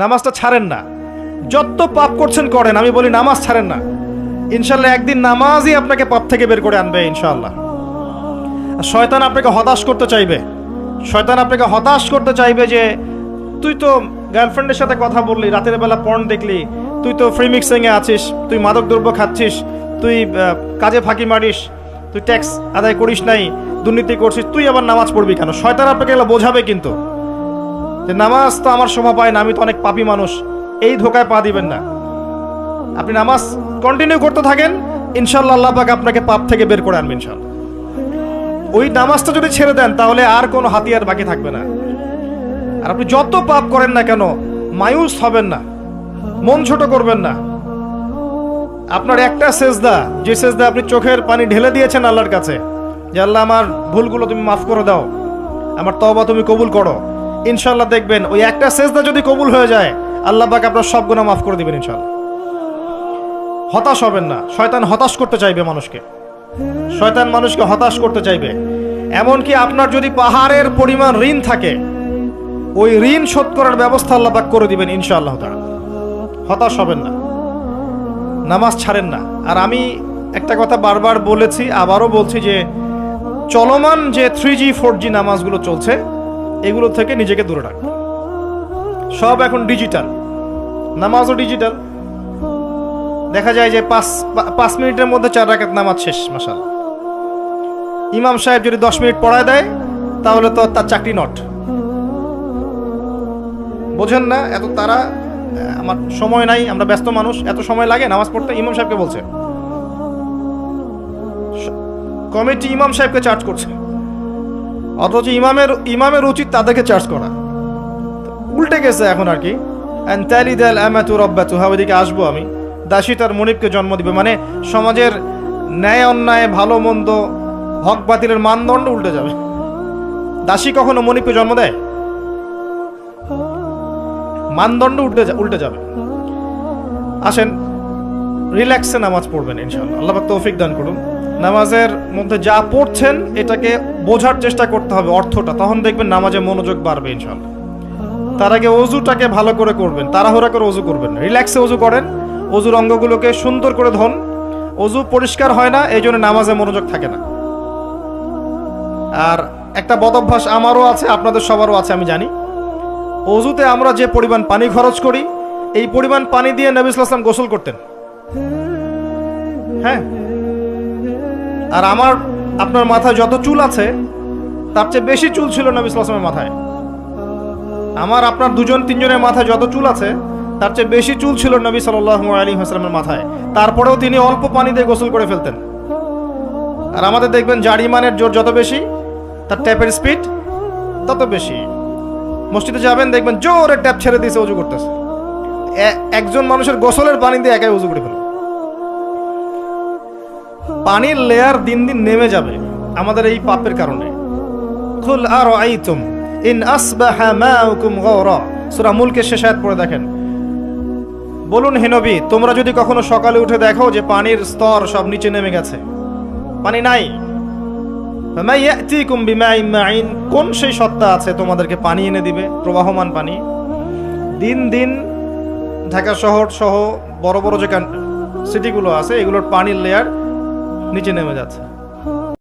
নামাজটা ছাড়েন না। যত পাপ করছেন করেন, আমি বলি নামাজ ছাড়েন না। ইনশাল্লাহ একদিন নামাজই আপনাকে পাপ থেকে বের করে আনবে ইনশাআল্লাহ। শয়তান আপনাকে হতাশ করতে চাইবে, শয়তান আপনাকে হতাশ করতে চাইবে যে তুই তো গার্লফ্রেন্ডের সাথে কথা বললি, রাতের বেলা পর্ন দেখলি, তুই তো ফ্রি মিক্সিংয়ে আছিস, তুই মাদক দ্রব্য খাচ্ছিস, তুই কাজে ফাঁকি মারিস, তুই ট্যাক্স আদায় করিস নাই, দুর্নীতি করছিস, তুই আবার নামাজ পড়বি কেন? শয়তান আপনাকে এগুলো বোঝাবে কিন্তু যে নামাজ তো আমার শোভা পায় না, আমি তো অনেক পাপী মানুষ। এই ধোকায় পা দিবেন না। আপনি নামাজ কন্টিনিউ করতে থাকেন, ইনশাল্লাহ আল্লাহ পাক আপনাকে পাপ থেকে বের করে আনবেন ইনশাল্লাহ। ওই নামাজটা যদি ছেড়ে দেন তাহলে আর কোনো হাতিয়ার বাকি থাকবে না। আর আপনি যত পাপ করেন না কেন মায়ুস হবেন না, মন ছোট করবেন না। আপনার একটা সেজদা, যে সেজদা আপনি চোখের পানি ঢেলে দিয়েছেন আল্লাহর কাছে যে আল্লাহ আমার ভুলগুলো তুমি মাফ করে দাও, আমার তওবা তুমি কবুল করো, ইনশাল্লাহ দেখবেন ওই একটা সেজদা যদি কবুল হয়ে যায় আল্লাহ পাক আপনার সব গুনাহ মাফ করে দিবেন ইনশাল্লাহ। হতাশ হবেন না। শয়তান হতাশ করতে চাইবে মানুষকে, শয়তান মানুষকে হতাশ করতে চাইবে। এমনকি আপনার যদি পাহাড়ের পরিমাণ ঋণ থাকে, ওই ঋণ শোধ করার ব্যবস্থা আল্লাহ পাক করে দিবেন ইনশাআল্লাহ তাআলা। হতাশ হবেন না, নামাজ ছাড়েন না। আর আমি একটা কথা বারবার বলেছি, আবারও বলছি যে চলমান যে 3G 4G নামাজগুলো চলছে এগুলো থেকে নিজেকে দূরে রাখবেন। সব এখন ডিজিটাল, নামাজও ডিজিটাল। দেখা যায় যে 5 মিনিটের মধ্যে 4 রাকাত নামাজ শেষ মাশাআল্লাহ। ইমাম সাহেব যদি 10 মিনিট পড়ায় দেয় তাহলে তো তার চাকরি নট। বোঝেন না? এত তারা, আমার সময় নাই, আমরা ব্যস্ত মানুষ, এত সময় লাগে নামাজ পড়তে? ইমাম সাহেবকে বলছে, কমিটি ইমাম সাহেবকে চার্জ করছে, অথচ ইমামের উচিত তাদেরকে চার্জ করা। উল্টে গেছে এখন আর কি। ওইদিকে আসবো আমি। দাসী তার মনিবকে জন্ম দিবে, মানে সমাজের ন্যায় অন্যায়, ভালো মন্দ, হক বাতিলের মানদণ্ড উল্টে যাবে। দাসী কখনো মনিবকে জন্ম দেয়? মানদণ্ড উল্টে যাবে। আসেন রিল্যাক্সে নামাজ পড়বেন ইনশাআল্লাহ। আল্লাহ পাক তৌফিক দান করুন। নামাজের মধ্যে যা পড়ছেন এটাকে বোঝার চেষ্টা করতে হবে অর্থটা, তখন দেখবেন নামাজে মনোযোগ বাড়বে ইনশাআল্লাহ। তার আগে অজুটাকে ভালো করে করবেন, তাড়াহুড়া করে অজু করবেন, রিল্যাক্সে অজু করেন, অজুর অঙ্গগুলোকে সুন্দর করে ধন। অজু পরিষ্কার হয় না, এই জন্য নামাজে মনোযোগ থাকে না। আর একটা বদ অভ্যাস আমারও আছে, আপনাদের সবারও আছে আমি জানি। অজুতে আমরা যে পরিমাণ পানি খরচ করি, এই পরিমাণ পানি দিয়ে নবী সাল্লাল্লাহু আলাইহি ওয়াসাল্লাম গোসল করতেন। হ্যাঁ, আর আপনার মাথায় যত চুল আছে তার চেয়ে বেশি চুল ছিল নবী সাল্লাল্লাহু আলাইহি ওয়াসাল্লামের মাথায়। আপনার 2-3 জনের মাথায় যত চুল আছে তার চেয়ে বেশি চুল ছিল নবী সাল্লাল্লাহু আলাইহি ওয়াসাল্লামের মাথায়। তারপরেও তিনি অল্প পানি দিয়ে গোসল করে ফেলতেন। আর আমাদের দেখবেন জারিমানের জোর যত বেশি, তার ট্যাপের স্পিড তত বেশি। মসজিদে যাবেন দেখবেন জোরে ট্যাপ ছেড়ে দিয়েছে, অজু করতেছে। একজন মানুষের গোসলের পানি দিয়ে একাই অজু করে ফেলে। পানির লেয়ার দিন দিন নেমে যাবে আমাদের এই পাপের কারণে। কুল আরাআইতুম ইন আসবাহা মাউকুম গাওরা, সূরা মুলকের শেষ আয়াত পড়ে দেখেন। বলুন হে নবী, তোমরা যদি কখনো সকালে উঠে দেখো যে পানির স্তর সব নিচে নেমে গেছে, পানি নাই, ফামা ইয়াতিকুম বিমাইন মাইন, কোন সেই সত্তা আছে তোমাদেরকে পানি এনে দিবে, প্রবাহমান পানি? দিন দিন ঢাকা শহর সহ বড় বড় যে সিটিগুলো আছে এগুলোর পানির লেয়ার নিচে নেমে যাচ্ছে।